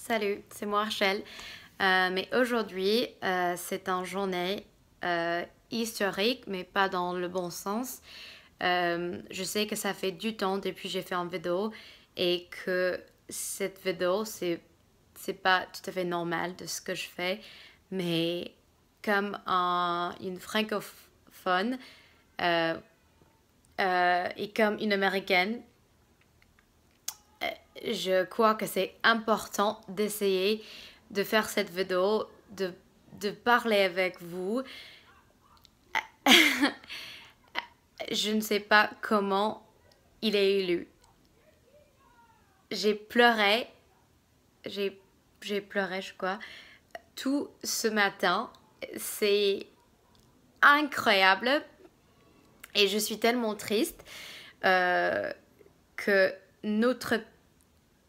Salut, c'est moi Rachel. Mais aujourd'hui, c'est une journée historique, mais pas dans le bon sens. Je sais que ça fait du temps depuis que j'ai fait une vidéo et que cette vidéo, c'est pas tout à fait normal de ce que je fais, mais comme une francophone euh, et comme une américaine, je crois que c'est important d'essayer de faire cette vidéo, de parler avec vous. Je ne sais pas comment il est élu. J'ai pleuré, j'ai pleuré, je crois, tout ce matin. C'est incroyable et je suis tellement triste que notre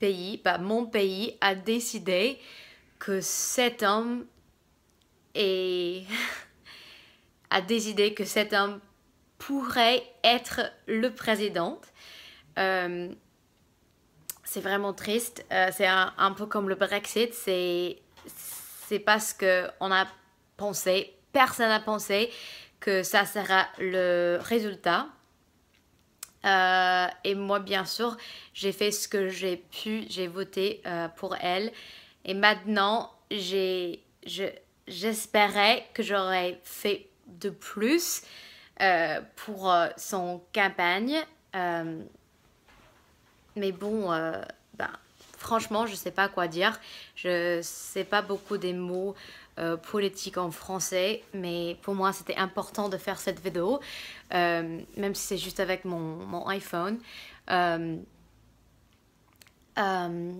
pays, mon pays, a décidé que cet homme est a décidé que cet homme pourrait être le président. C'est vraiment triste. C'est un peu comme le Brexit. C'est parce qu'on a pensé, personne n'a pensé que ça sera le résultat. Et moi, bien sûr, j'ai fait ce que j'ai pu. J'ai voté pour elle. Et maintenant, j'espérais que j'aurais fait de plus pour son campagne. Mais bon, franchement, je sais pas quoi dire. Je sais pas beaucoup des mots politiques en français, mais pour moi, c'était important de faire cette vidéo, même si c'est juste avec mon iPhone. Euh, euh,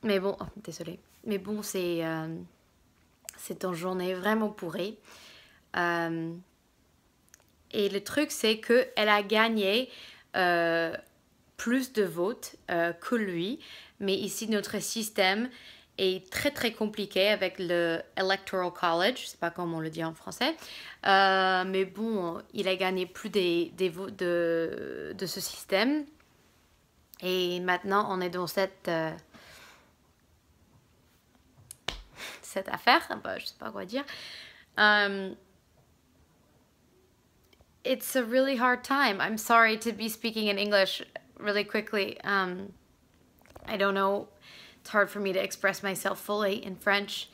mais bon, oh, désolée. Mais bon, c'est une journée vraiment pourrie. Euh, et le truc, c'est qu'elle a gagné plus de votes que lui. Mais ici, notre système est très très compliqué avec le Electoral College. Je ne sais pas comment on le dit en français. Mais bon, il a gagné plus des votes de ce système. Et maintenant, on est dans cette affaire. Je ne sais pas quoi dire. It's a really hard time. I'm sorry to be speaking in English really quickly. I don't know. It's hard for me to express myself fully in French.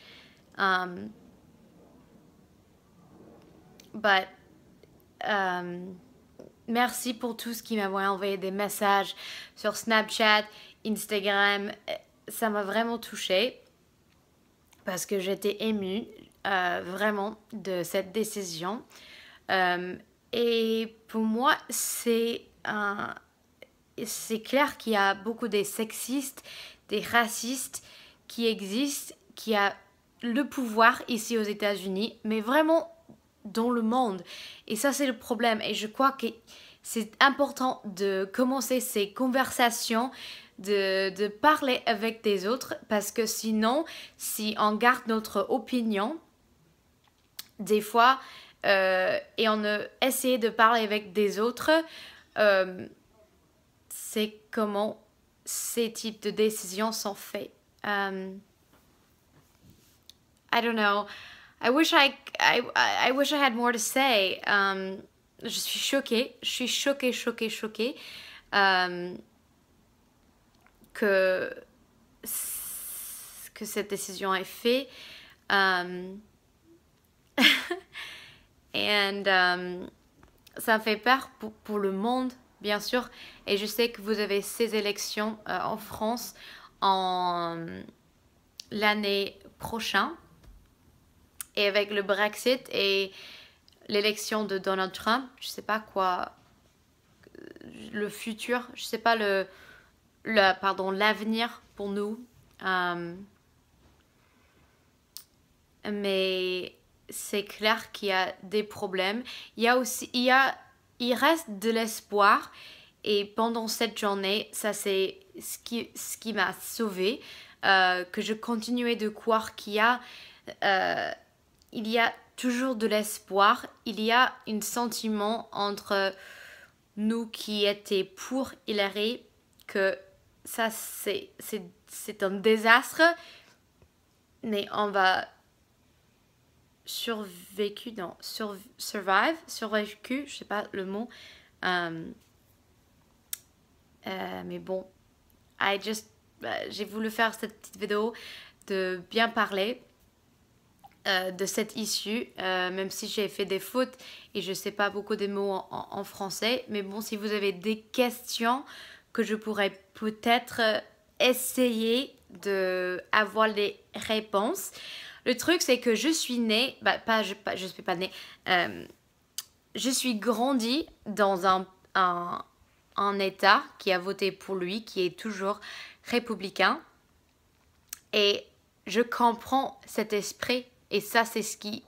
But merci pour tous qui m'avaient envoyé des messages sur Snapchat, Instagram. Ça m'a vraiment touchée parce que j'étais émue vraiment de cette décision. Et pour moi, c'est clair qu'il y a beaucoup des sexistes, des racistes qui existent, qui a le pouvoir ici aux États-Unis, mais vraiment dans le monde. Et ça, c'est le problème. Et je crois que c'est important de commencer ces conversations, de parler avec des autres, parce que sinon, si on garde notre opinion, des fois, et on a essayé de parler avec des autres, c'est comment ces types de décisions sont faits. I don't know. I wish I wish I had more to say. Je suis choquée. Je suis choquée que cette décision est faite. Et ça me fait peur pour le monde, bien sûr. Et je sais que vous avez ces élections en France en l'année prochaine. Et avec le Brexit et l'élection de Donald Trump, je sais pas quoi, le futur, je sais pas l'avenir pour nous. Mais c'est clair qu'il y a des problèmes. Il reste de l'espoir. Et pendant cette journée, ça c'est ce qui m'a sauvée. Que je continuais de croire qu'il y a toujours de l'espoir. Il y a un sentiment entre nous qui étaient pour Hillary que ça c'est un désastre, mais on va survécu, non, survécu, je sais pas le mot. Mais bon, j'ai voulu faire cette petite vidéo de bien parler de cette issue, même si j'ai fait des fautes et je sais pas beaucoup de mots en français. Mais bon, si vous avez des questions que je pourrais peut-être essayer de avoir les réponses. Le truc, c'est que je suis née, je suis pas née, je suis grandie dans un État qui a voté pour lui, qui est toujours républicain. Et je comprends cet esprit. Et ça, c'est ce qui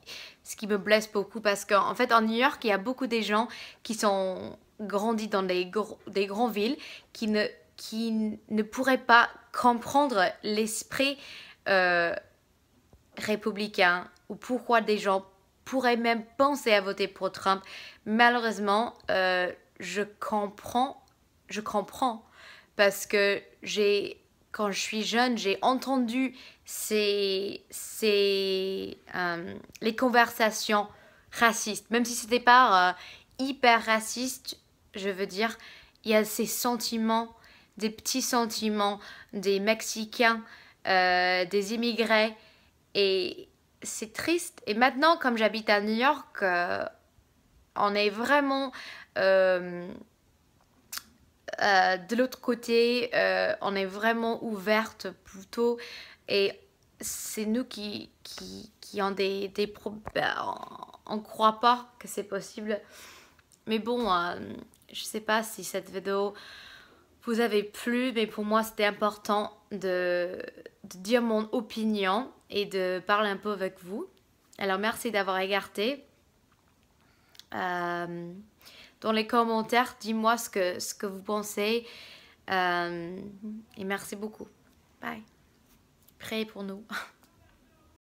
me blesse beaucoup. Parce qu'en fait, en New York, il y a beaucoup de gens qui sont grandis dans des grandes villes qui ne pourraient pas comprendre l'esprit républicain ou pourquoi des gens pourraient même penser à voter pour Trump. Malheureusement, je comprends parce que quand je suis jeune, j'ai entendu les conversations racistes, même si c'était pas hyper raciste, je veux dire, il y a ces sentiments, des petits sentiments des Mexicains, des immigrés, et c'est triste. Et maintenant, comme j'habite à New York, on est vraiment de l'autre côté, on est vraiment ouverte plutôt. Et c'est nous qui ont des problèmes. On ne croit pas que c'est possible. Mais bon, je sais pas si cette vidéo vous avez plu, mais pour moi c'était important de dire mon opinion et de parler un peu avec vous. Alors merci d'avoir regardé. Dans les commentaires, dis-moi ce que vous pensez. Et merci beaucoup. Bye. Priez pour nous.